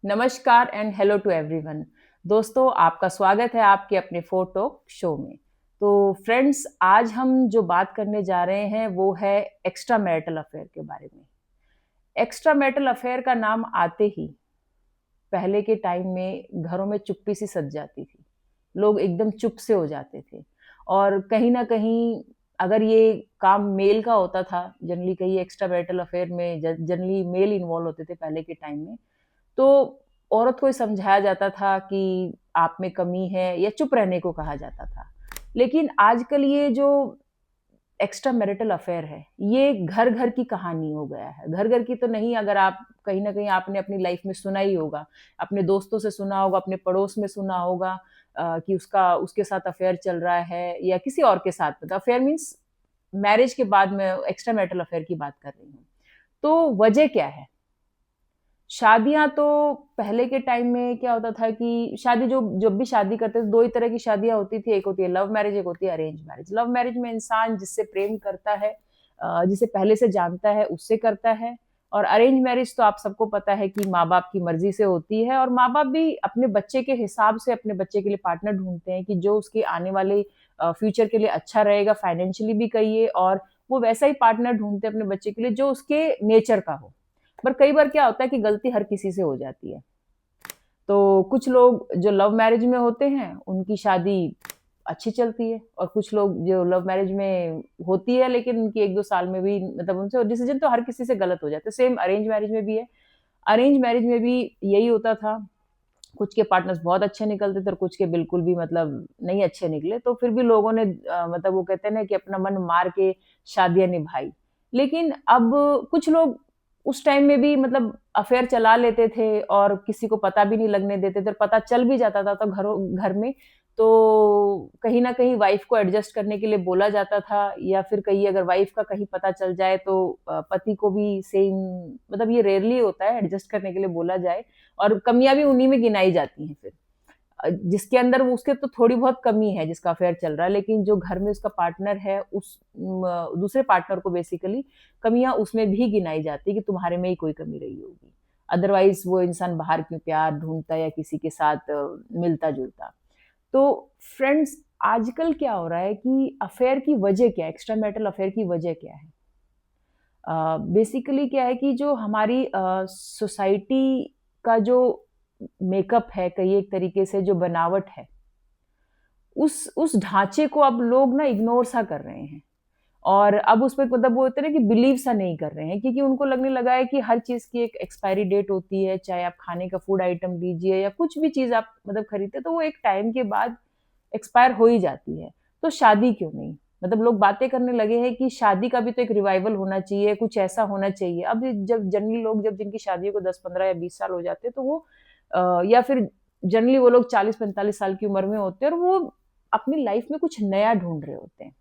नमस्कार and hello to everyone. दोस्तों, आपका स्वागत है आपके अपने फोटो शो में। तो फ्रेंड्स, आज हम जो बात करने जा रहे हैं वो है एक्स्ट्रा मैरिटल अफेयर के बारे में। एक्स्ट्रा मैरिटल अफेयर का नाम आते ही पहले के टाइम में घरों में चुप्पी सी सज जाती थी। लोग एकदम चुप से हो जाते थे और कहीं न कहीं अगर ये काम मेल का होता था, जनरली कहीं एक्स्ट्रा मैरिटल अफेयर में जनरली मेल इन्वॉल्व होते थे पहले के टाइम में, तो औरत को ये समझाया जाता था कि आप में कमी है या चुप रहने को कहा जाता था। लेकिन आजकल ये जो एक्स्ट्रा मैरिटल अफेयर है, ये घर-घर की कहानी हो गया है। घर-घर की तो नहीं, अगर आप कहीं न कहीं आपने अपनी लाइफ में सुना ही होगा, अपने दोस्तों से सुना होगा, अपने पड़ोस में सुना होगा कि उसके साथ अफेयर चल रहा है या किसी और के साथ। मतलब अफेयर मीन्स मैरिज के बाद मैं एक्स्ट्रा मैरिटल अफेयर की बात कर रही हूँ। तो वजह क्या है? शादियाँ तो पहले के टाइम में क्या होता था कि शादी जो जब भी शादी करते थे, 2 ही तरह की शादियाँ होती थी, एक होती है लव मैरिज, एक होती है अरेंज मैरिज। लव मैरिज में इंसान जिससे प्रेम करता है, जिसे पहले से जानता है, उससे करता है। और अरेंज मैरिज तो आप सबको पता है कि माँ-बाप की मर्ज़ी से होती है और माँ-बाप भी अपने बच्चे के हिसाब से अपने बच्चे के लिए पार्टनर ढूँढते हैं कि जो उसके आने वाले फ्यूचर के लिए अच्छा रहेगा, फाइनेंशियली भी कहिए, और वो वैसा ही पार्टनर ढूँढते हैं अपने बच्चे के लिए जो उसके नेचर का हो। पर कई बार क्या होता है कि गलती हर किसी से हो जाती है। तो कुछ लोग जो लव मैरिज में होते हैं, उनकी शादी अच्छी चलती है, और कुछ लोग जो लव मैरिज में होती है लेकिन उनकी 1-2 साल में भी मतलब उनसे डिसीज़न तो हर किसी से गलत हो जाता है। सेम अरेंज मैरिज में भी है। अरेंज मैरिज में भी यही होता था, कुछ के पार्टनर्स बहुत अच्छे निकलते थे और कुछ के बिल्कुल भी मतलब नहीं अच्छे निकले, तो फिर भी लोगों ने मतलब वो कहते हैं ना कि अपना मन मार के शादियाँ निभाई। लेकिन अब कुछ लोग उस टाइम में भी मतलब अफेयर चला लेते थे और किसी को पता भी नहीं लगने देते थे, और पता चल भी जाता था तो घर में तो कहीं न कहीं वाइफ़ को एडजस्ट करने के लिए बोला जाता था, या फिर कहीं अगर वाइफ़ का कहीं पता चल जाए तो पति को भी सेम, मतलब ये रेयरली होता है एडजस्ट करने के लिए बोला जाए, और कमियाँ भी उन्हीं में गिनाई जाती हैं फिर। जिसके अंदर वो उसके तो थोड़ी बहुत कमी है जिसका अफेयर चल रहा है, लेकिन जो घर में उसका पार्टनर है दूसरे पार्टनर को बेसिकली कमियाँ उसमें भी गिनाई जाती है कि तुम्हारे में ही कोई कमी रही होगी। अदरवाइज़ वो इंसान बाहर क्यों प्यार ढूँढता या किसी के साथ मिलता-जुलता। तो फ्रेंड्स, आजकल क्या हो रहा है कि अफेयर की वजह क्या है? एक्स्ट्रा मैरिटल अफेयर की वजह क्या है? बेसिकली क्या है कि जो हमारी सोसाइटी का जो मेकअप है, कहिए एक तरीके से जो बनावट है, उस ढाँचे को अब लोग ना इग्नोर सा कर रहे हैं। और अब उसपे मतलब वो होता है ना कि बिलीव सा नहीं कर रहे हैं, क्योंकि उनको लगने लगा है कि हर चीज़ की एक एक्सपायरी डेट होती है, चाहे आप खाने का फूड आइटम लीजिए या कुछ भी चीज़ आप मतलब खरीदते हैं, तो वो एक टाइम के बाद एक्सपायर हो ही जाती है। तो शादी क्यों नहीं? मतलब लोग बातें करने लगे हैं कि शादी का भी तो एक रिवाइवल होना चाहिए, कुछ ऐसा होना चाहिए। अब जब जनरली लोग जब जिनकी शादियों को 10-15 या 20 साल हो जाते हैं, तो वो या फिर जनरली वो लोग 40-45 साल की उम्र में होते हैं और वो अपनी लाइफ में कुछ नया ढूँढ रहे होते हैं।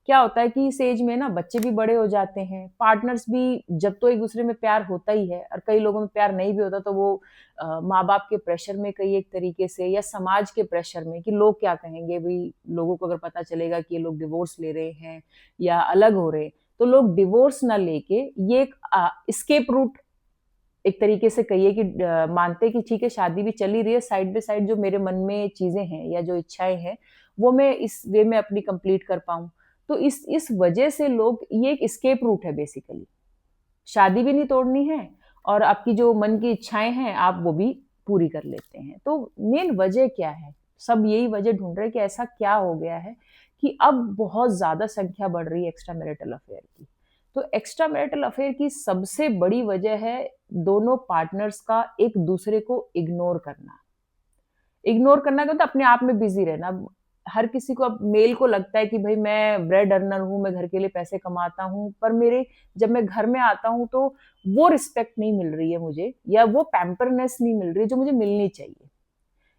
क्या होता है कि इस एज में ना बच्चे भी बड़े हो जाते हैं, पार्टनर्स भी, जब तो एक-दूसरे में प्यार होता ही है, और कई लोगों में प्यार नहीं भी होता तो वो माँ-बाप के प्रेशर में कई एक तरीके से, या समाज के प्रेशर में कि लोग क्या कहेंगे, भई लोगों को अगर पता चलेगा कि ये लोग डिवोर्स ले रहे हैं या अलग हो रहे हैं, तो लोग डिवोर्स ना लेके ये एक एस्केप रूट एक तरीके से कहिए कि मानते हैं कि ठीक है, शादी भी चल ही रही है, साइड बाय साइड जो मेरे मन में चीज़ें हैं या जो इच्छाएँ हैं, वो मैं इस वे में अपनी कंप्लीट कर पाऊँ। तो इस वजह से लोग, ये एक एस्केप रूट है बेसिकली। शादी भी नहीं तोड़नी है और आपकी जो मन की इच्छाएँ हैं, आप वो भी पूरी कर लेते हैं। तो मेन वजह क्या है? सब यही वजह ढूँढ रहे हैं कि ऐसा क्या हो गया है कि अब बहुत ज़्यादा संख्या बढ़ रही है एक्स्ट्रा मैरिटल अफेयर की। तो एक्स्ट्रा मैरिटल अफेयर की सबसे बड़ी वजह है दोनों पार्टनर्स का एक-दूसरे को इग्नोर करना। इग्नोर करना का मतलब अपने आप में बिज़ी रहना। अब हर किसी को, अब मेल को लगता है कि भई मैं ब्रेड अर्नर हूँ, मैं घर के लिए पैसे कमाता हूँ, पर मेरे जब मैं घर में आता हूँ तो वो रिस्पेक्ट नहीं मिल रही है मुझे, या वो पैम्परनेस नहीं मिल रही है जो मुझे मिलनी चाहिए।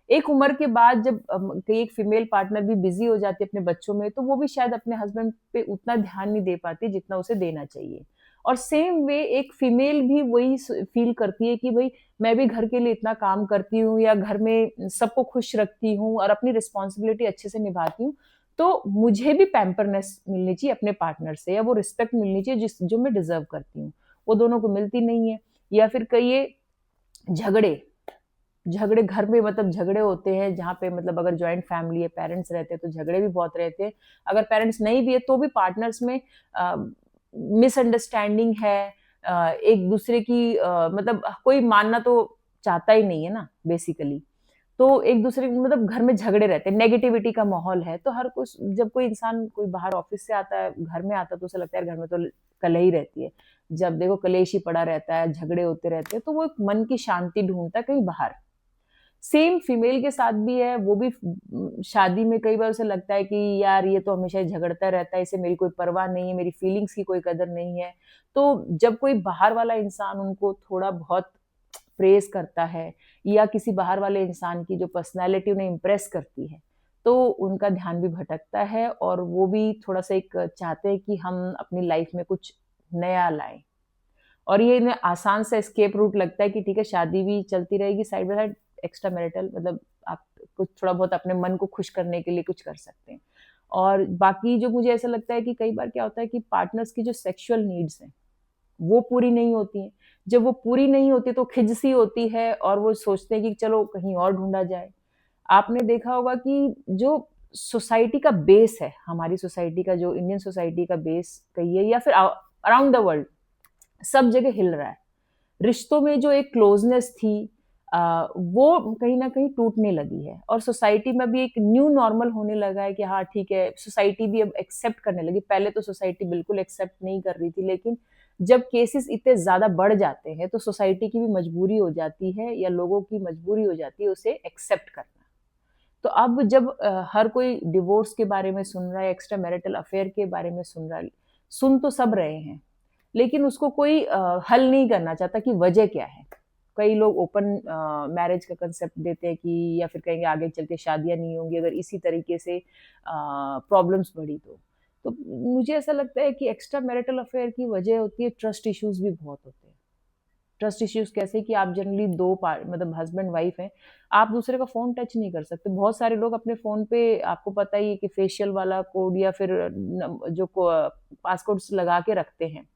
एक उम्र के बाद जब कहीं एक फीमेल पार्टनर भी बिज़ी हो जाती है अपने बच्चों में, तो वो भी शायद अपने हस्बैंड पे उतना ध्यान नहीं दे पाती जितना उसे देना चाहिए। और सेम वे एक फीमेल भी वही फ़ील करती है कि भई मैं भी घर के लिए इतना काम करती हूँ या घर में सबको खुश रखती हूँ और अपनी रिस्पॉन्सिबिलिटी अच्छे से निभाती हूँ, तो मुझे भी पैम्परनेस मिलनी चाहिए अपने पार्टनर से, या वो रिस्पेक्ट मिलनी चाहिए जो मैं डिज़र्व करती हूँ। वो दोनों को मिलती नहीं है, या फिर कहिए झगड़े झगड़े घर में, मतलब झगड़े होते हैं जहाँ पे, मतलब अगर जॉइंट फैमिली है, पेरेंट्स रहते हैं तो झगड़े भी बहुत रहते हैं। अगर पेरेंट्स नहीं भी है तो भी पार्टनर्स में मिसअंडरस्टैंडिंग है। एक दूसरे की मतलब कोई मानना तो चाहता ही नहीं है ना बेसिकली। तो एक दूसरे मतलब घर में झगड़े रहते हैं, नेगेटिविटी का माहौल है। तो हर कुछ, जब कोई इंसान कोई बाहर ऑफिस से आता है, घर में आता है, तो उसे लगता है यार घर में तो कलह ही रहती है। जब देखो कलेश ही पड़ा रहता है, झगड़े होते रहते हैं, तो वो एक मन की शांति ढूंढता है कहीं बाहर। सेम फीमेल के साथ भी है, वो भी शादी में कई बार उसे लगता है कि यार ये तो हमेशा ही झगड़ता रहता है, इसे मेरी कोई परवाह नहीं है, मेरी फीलिंग्स की कोई कदर नहीं है। तो जब कोई बाहर वाला इंसान उनको थोड़ा बहुत प्रेज़ करता है, या किसी बाहर वाले इंसान की जो पर्सनैलिटी उन्हें इम्प्रेस करती है, तो उनका ध्यान भी भटकता है, और वो भी थोड़ा-सा एक चाहते हैं कि हम अपनी लाइफ़ में कुछ नया लाएँ। और ये इन्हें आसान सा एस्केप रूट लगता है कि ठीक है, शादी भी चलती रहेगी side by side, extra marital मतलब आप कुछ थोड़ा बहुत अपने मन को खुश करने के लिए कुछ कर सकते हैं। और बाकी जो मुझे ऐसा लगता है कि कई बार क्या होता है कि पार्टनर्स की जो सेक्सुअल नीड्स हैं, वो पूरी नहीं होती हैं। जब वो पूरी नहीं होती तो खिझ-सी होती है, और वो सोचते हैं कि चलो कहीं और ढूँढा जाए। आपने देखा होगा कि जो सोसाइटी का बेस है, हमारी सोसाइटी का, जो इंडियन सोसाइटी का बेस कहिए, या फिर अराउंड द वर्ल्ड, सब जगह हिल रहा है। रिश्तों में जो एक क्लोज़नेस थी, वो कहीं न कहीं टूटने लगी है, और सोसाइटी में भी एक न्यू नॉर्मल होने लगा है कि हाँ, ठीक है, सोसाइटी भी अब एक्सेप्ट करने लगी। पहले तो सोसाइटी बिल्कुल एक्सेप्ट नहीं कर रही थी, लेकिन जब केसेज़ इतने ज़्यादा बढ़ जाते हैं, तो सोसाइटी की भी मजबूरी हो जाती है, या लोगों की मजबूरी हो जाती है उसे एक्सेप्ट करना। तो अब जब हर कोई डिवोर्स के बारे में सुन रहा है, एक्स्ट्रा मैरिटल अफेयर के बारे में सुन रहा है, सुन तो सब रहे हैं, लेकिन उसको कोई हल नहीं करना चाहता कि वजह क्या है। कई लोग ओपन मैरिज का कांसेप्ट देते हैं कि, या फिर कहेंगे आगे चल के शादियाँ नहीं होंगी अगर इसी तरीके से प्रॉब्लम्स बढ़ी तो। तो मुझे ऐसा लगता है कि एक्स्ट्रा मैरिटल अफेयर की वजह होती है, ट्रस्ट इश्यूज़ भी बहुत होते हैं। ट्रस्ट इश्यूज़ कैसे कि आप जनरली 2 मतलब हस्बैंड वाइफ हैं, आप दूसरे का फ़ोन टच नहीं कर सकते। बहुत सारे लोग अपने फ़ोन पे, आपको पता ही है कि फेशियल वाला कोड, या फिर जो पासकोड्स लगा के रखते हैं।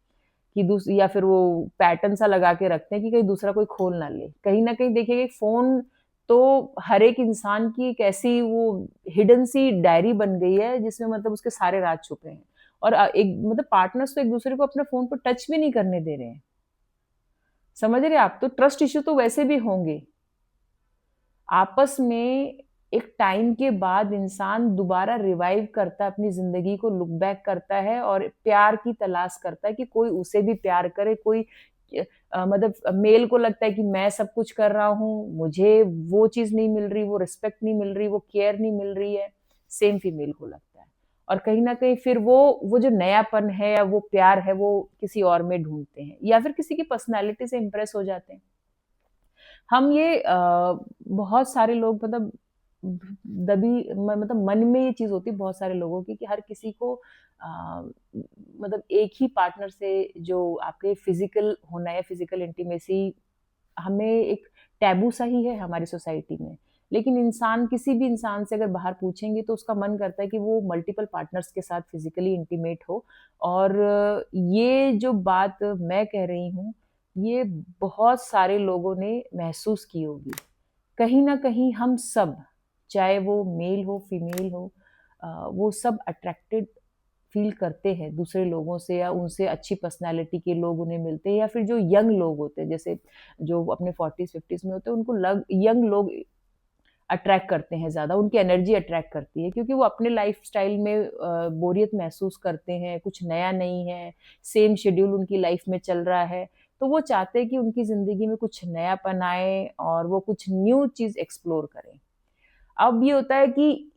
कि या फिर वो पैटर्न सा लगा के रखते हैं कि कहीं दूसरा कोई खोल ना ले। कहीं न कहीं देखिए फ़ोन तो हर एक इंसान की एक ऐसी वो हिडन सी डायरी बन गई है जिसमें मतलब उसके सारे राज़ छुपे हैं। और एक मतलब पार्टनर्स तो एक-दूसरे को अपने फ़ोन पे टच भी नहीं करने दे रहे हैं। समझ रहे हैं आप? तो ट्रस्ट इश्यू तो वैसे भी होंगे। आपस में एक टाइम के बाद इंसान दोबारा रिवाइव करता है, अपनी ज़िंदगी को लुक बैक करता है, और प्यार की तलाश करता है कि कोई उसे भी प्यार करे, कोई मतलब मेल को लगता है कि मैं सब कुछ कर रहा हूँ, मुझे वो चीज़ नहीं मिल रही, वो रिस्पेक्ट नहीं मिल रही, वो केयर नहीं मिल रही है, सेम फीमेल को लगता है। और कहीं न कहीं फिर वो जो नयापन है या वो प्यार है, वो किसी और में ढूँढते हैं, या फिर किसी की पर्सनैलिटी से इम्प्रेस हो जाते हैं। हम ये बहुत सारे लोग मतलब दबी मतलब मन में ये चीज़ होती है बहुत सारे लोगों की कि हर किसी को मतलब एक ही पार्टनर से जो आपके फिज़िकल होना है, फिज़िकल इंटीमेसी हमें एक टैबू सा ही है हमारी सोसाइटी में। लेकिन इंसान किसी भी इंसान से अगर बाहर पूछेंगे तो उसका मन करता है कि वो मल्टीपल पार्टनर्स के साथ फिज़िकली इंटीमेट हो, और ये जो बात मैं कह रही हूँ, ये बहुत सारे लोगों ने महसूस की होगी। कहीं न कहीं हम सब, चाहे वो मेल हो, फीमेल हो, वो सब अट्रैक्टेड फ़ील करते हैं दूसरे लोगों से, या उनसे अच्छी पर्सनैलिटी के लोग उन्हें मिलते हैं, या फिर जो यंग लोग होते हैं, जैसे जो अपने 40s-50s में होते हैं, उनको यंग लोग अट्रैक्ट करते हैं ज़्यादा, उनकी एनर्जी अट्रैक्ट करती है, क्योंकि वो अपने लाइफ़स्टाइल में बोरियत महसूस करते हैं, कुछ नया नहीं है, सेम शेड्यूल उनकी लाइफ़ में चल रहा है, तो वो चाहते हैं कि उनकी ज़िंदगी में कुछ नयापन आए, और वो कुछ न्यू चीज़ एक्सप्लोर करें। अब ये होता है कि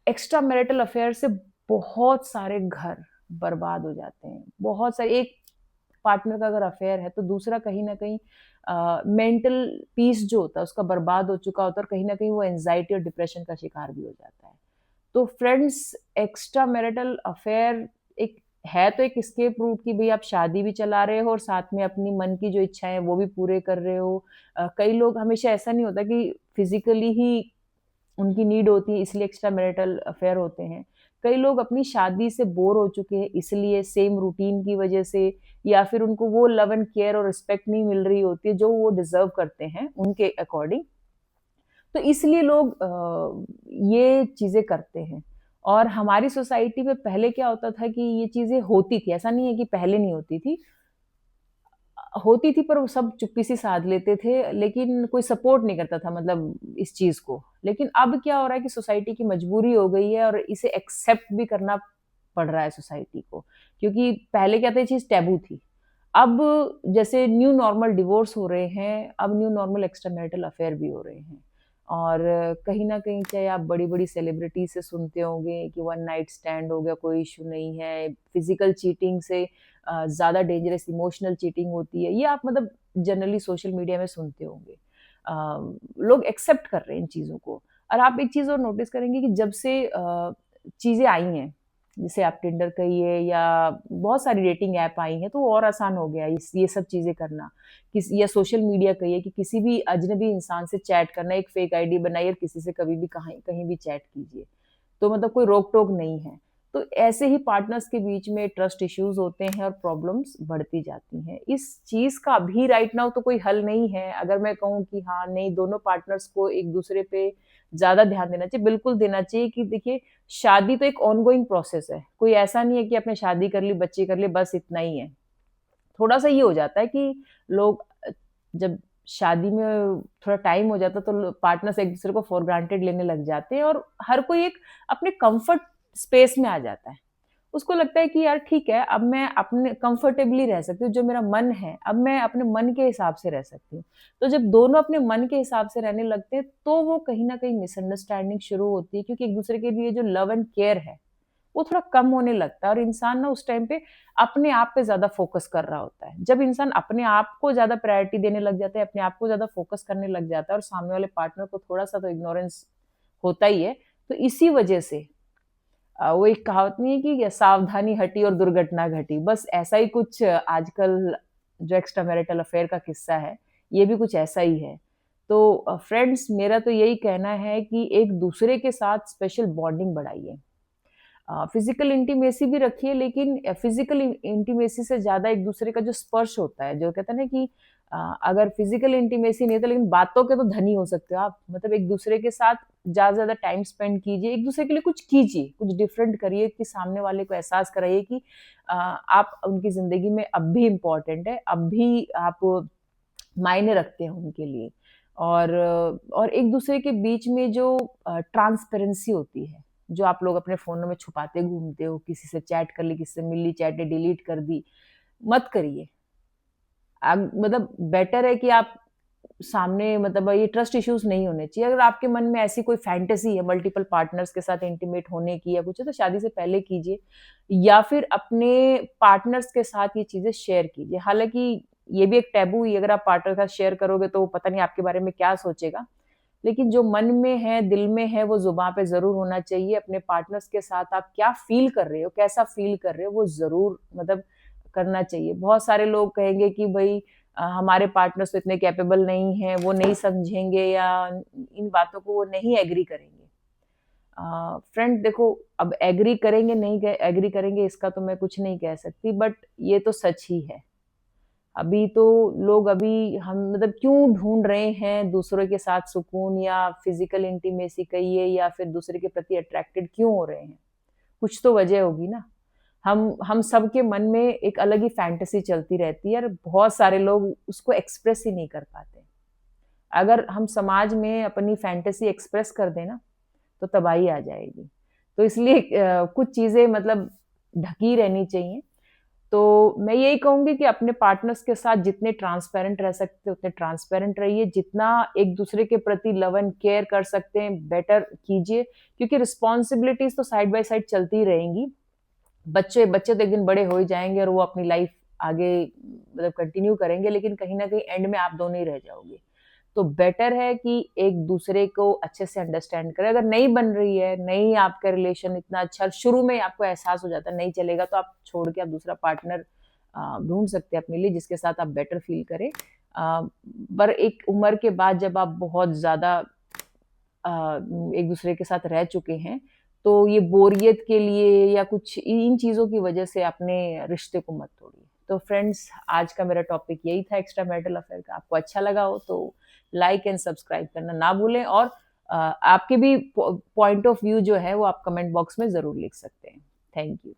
एक्स्ट्रा मैरिटल अफेयर से बहुत सारे घर बर्बाद हो जाते हैं। बहुत सारे, एक पार्टनर का अगर अफेयर है तो दूसरा कहीं न कहीं मेंटल पीस जो होता है उसका बर्बाद हो चुका होता है, और कहीं न कहीं वो एंग्ज़ायटी और डिप्रेशन का शिकार भी हो जाता है। तो फ्रेंड्स, एक्स्ट्रा मैरिटल अफेयर एक है तो एक एस्केप रूट कि भई आप शादी भी चला रहे हो और साथ में अपनी मन की जो इच्छाएँ हैं वो भी पूरे कर रहे हो। कई लोग, हमेशा ऐसा नहीं होता कि फिज़िकली ही उनकी नीड होती है इसलिए एक्स्ट्रा मैरिटल अफेयर होते हैं। कई लोग अपनी शादी से बोर हो चुके हैं इसलिए, सेम रूटीन की वजह से, या फिर उनको वो लव एंड केयर और रिस्पेक्ट नहीं मिल रही होती है जो वो डिज़र्व करते हैं उनके अकॉर्डिंग। तो इसलिए लोग ये चीज़ें करते हैं। और हमारी सोसाइटी में पहले क्या होता था कि ये चीज़ें होती थी, ऐसा नहीं है कि पहले नहीं होती थी। होती थी पर वो सब चुप्पी से साध लेते थे, लेकिन कोई सपोर्ट नहीं करता था मतलब इस चीज़ को। लेकिन अब क्या हो रहा है कि सोसाइटी की मजबूरी हो गई है और इसे एक्सेप्ट भी करना पड़ रहा है सोसाइटी को, क्योंकि पहले क्या था, ये चीज़ टैबू थी। अब जैसे न्यू नॉर्मल डिवोर्स हो रहे हैं, अब new normal extra marital affair भी हो रहे हैं। और कहीं न कहीं चाहे आप बड़ी-बड़ी सेलिब्रिटी से सुनते होंगे कि वन नाइट स्टैंड हो गया, कोई इश्यू नहीं है, फिज़िकल चीटिंग से ज़्यादा डेंजरस इमोशनल चीटिंग होती है, ये आप मतलब जनरली सोशल मीडिया में सुनते होंगे। लोग एक्सेप्ट कर रहे हैं इन चीज़ों को। और आप एक चीज़ और नोटिस करेंगे कि जब से चीज़ें आई हैं, जैसे आप टिंडर कहिए या बहुत सारी डेटिंग ऐप आई हैं, तो वो और आसान हो गया है इस ये सब चीज़ें करना। या सोशल मीडिया कहिए कि किसी भी अजनबी इंसान से चैट करना, एक फेक आईडी बनाइए और किसी से कभी भी कहीं कहीं भी चैट कीजिए। तो मतलब कोई रोक-टोक नहीं है। तो ऐसे ही पार्टनर्स के बीच में ट्रस्ट इश्यूज़ होते हैं और प्रॉब्लम्स बढ़ती जाती हैं। इस चीज़ का अभी राइट नाउ तो कोई हल नहीं है। अगर मैं कहूँ कि हाँ, नहीं, दोनों पार्टनर्स को एक-दूसरे पे ज़्यादा ध्यान देना चाहिए, बिल्कुल देना चाहिए कि देखिए, शादी तो एक ऑनगोइंग प्रोसेस है। कोई ऐसा नहीं है कि आपने शादी कर ली, बच्चे कर लिए, बस इतना ही है। थोड़ा-सा ये हो जाता है कि लोग जब शादी में थोड़ा टाइम हो जाता है, तो पार्टनर्स एक-दूसरे को फॉर ग्रांटेड लेने लग जाते हैं और हर कोई एक अपने कम्फर्ट स्पेस में आ जाता है। उसको लगता है कि यार ठीक है, अब मैं अपने कंफर्टेबली रह सकती हूँ, जो मेरा मन है, अब मैं अपने मन के हिसाब से रह सकती हूँ। तो जब दोनों अपने मन के हिसाब से रहने लगते हैं, तो वो कहीं न कहीं मिसअंडरस्टैंडिंग शुरू होती है, क्योंकि एक-दूसरे के लिए जो लव एंड केयर है, वो थोड़ा कम होने लगता है और इंसान ना उस टाइम पे अपने आप पे ज़्यादा फ़ोकस कर रहा होता है। जब इंसान अपने आप को ज़्यादा प्रायोरिटी देने लग जाता है, अपने आप को ज़्यादा फ़ोकस करने लग जाता है और सामने वाले पार्टनर को थोड़ा-सा तो इग्नोरेंस होता ही है। तो इसी वजह से वो एक कहावत नहीं है कि सावधानी हटी और दुर्घटना घटी। बस ऐसा ही कुछ आजकल जो एक्स्ट्रा मैरिटल अफेयर का किस्सा है, ये भी कुछ ऐसा ही है। तो फ्रेंड्स, मेरा तो यही कहना है कि एक-दूसरे के साथ स्पेशल बॉन्डिंग बढ़ाइए। फिज़िकल इंटीमेसी भी रखिए, लेकिन फिज़िकल इंटीमेसी से ज़्यादा एक-दूसरे का जो स्पर्श होता है, जो कहते हैं ना कि अगर फिज़िकल इंटीमेसी नहीं है तो लेकिन बातों के तो धनी हो सकते हो आप। मतलब एक-दूसरे के साथ ज़्यादा से ज़्यादा टाइम स्पेंड कीजिए, एक-दूसरे के लिए कुछ कीजिए, कुछ डिफरेंट करिए कि सामने वाले को एहसास कराइए कि आप उनकी ज़िंदगी में अब भी इम्पोर्टेंट है, अब भी आप मायने रखते हैं उनके लिए। और एक-दूसरे के बीच में जो ट्रांसपेरेंसी होती है, जो आप लोग अपने फ़ोनों में छुपाते घूमते हो, किसी से चैट कर ली, किसी से मिल ली, चैटें डिलीट कर दी, मत करिए। मतलब बेटर है कि आप सामने मतलब ये ट्रस्ट इश्यूज़ नहीं होने चाहिए। अगर आपके मन में ऐसी कोई फैंटेसी है मल्टीपल पार्टनर्स के साथ इंटीमेट होने की या कुछ है, तो शादी से पहले कीजिए या फिर अपने पार्टनर्स के साथ ये चीज़ें शेयर कीजिए। हालाँकि ये भी एक टैबू ही है, अगर आप पार्टनर के साथ शेयर करोगे तो पता नहीं आपके बारे में क्या सोचेगा। लेकिन जो मन में है, दिल में है, वो ज़ुबान पे ज़रूर होना चाहिए। अपने पार्टनर्स के साथ आप क्या फ़ील कर रहे हो, कैसा फ़ील कर रहे हो, वो ज़रूर मतलब करना चाहिए। बहुत सारे लोग कहेंगे कि भई हमारे पार्टनर्स तो इतने कैपेबल नहीं हैं, वो नहीं समझेंगे या इन बातों को वो नहीं एग्री करेंगे। फ्रेंड देखो, अब एग्री करेंगे, नहीं क एग्री करेंगे इसका तो मैं कुछ नहीं कह सकती, बट ये तो सच ही है। अभी तो लोग अभी हम मतलब क्यों ढूँढ रहे हैं दूसरों के साथ सुकून या फिज़िकल इंटीमेसी कहिए या फिर दूसरे के प्रति अट्रैक्टेड क्यों हो रहे हैं? कुछ तो वजह होगी ना। हम सबके मन में एक अलग ही फैंटेसी चलती रहती है और बहुत सारे लोग उसको एक्सप्रेस ही नहीं कर पाते। अगर हम समाज में अपनी फैंटेसी एक्सप्रेस कर दें ना, तो तबाही आ जाएगी। तो इसलिए कुछ चीज़ें मतलब ढकी रहनी चाहिए। तो मैं यही कहूँगी कि अपने पार्टनर्स के साथ जितने ट्रांसपेरेंट रह सकते हैं, उतने ट्रांसपेरेंट रहिए। जितना एक-दूसरे के प्रति लव एंड केयर कर सकते हैं, बेटर कीजिए, क्योंकि रिस्पॉन्सिबिलिटीज़ तो साइड बाय साइड चलती ही रहेंगी। बच्चे बच्चे तो एक दिन बड़े हो ही जाएँगे और वो अपनी लाइफ़ आगे मतलब कंटिन्यू करेंगे, लेकिन कहीं न कहीं एंड में आप दोनों ही रह जाओगे। तो बेटर है कि एक-दूसरे को अच्छे से अंडरस्टैंड करें। अगर नहीं बन रही है, नहीं आपका रिलेशन इतना अच्छा शुरू में ही आपको एहसास हो जाता है नहीं चलेगा, तो आप छोड़ के आप दूसरा पार्टनर ढूँढ सकते हैं अपने लिए जिसके साथ आप बेटर फ़ील करें। पर एक उम्र के बाद जब आप बहुत ज़्यादा एक-दूसरे के साथ रह चुके हैं, तो ये बोरियत के लिए या कुछ इन चीज़ों की वजह से अपने रिश्ते को मत तोड़िए। तो फ्रेंड्स, आज का मेरा टॉपिक यही था एक्स्ट्रा मैरिटल अफेयर का। आपको अच्छा लगा हो तो लाइक एंड सब्सक्राइब करना ना भूलें, और आपके भी पॉइंट ऑफ व्यू जो है वो आप कमेंट बॉक्स में ज़रूर लिख सकते हैं। Thank you.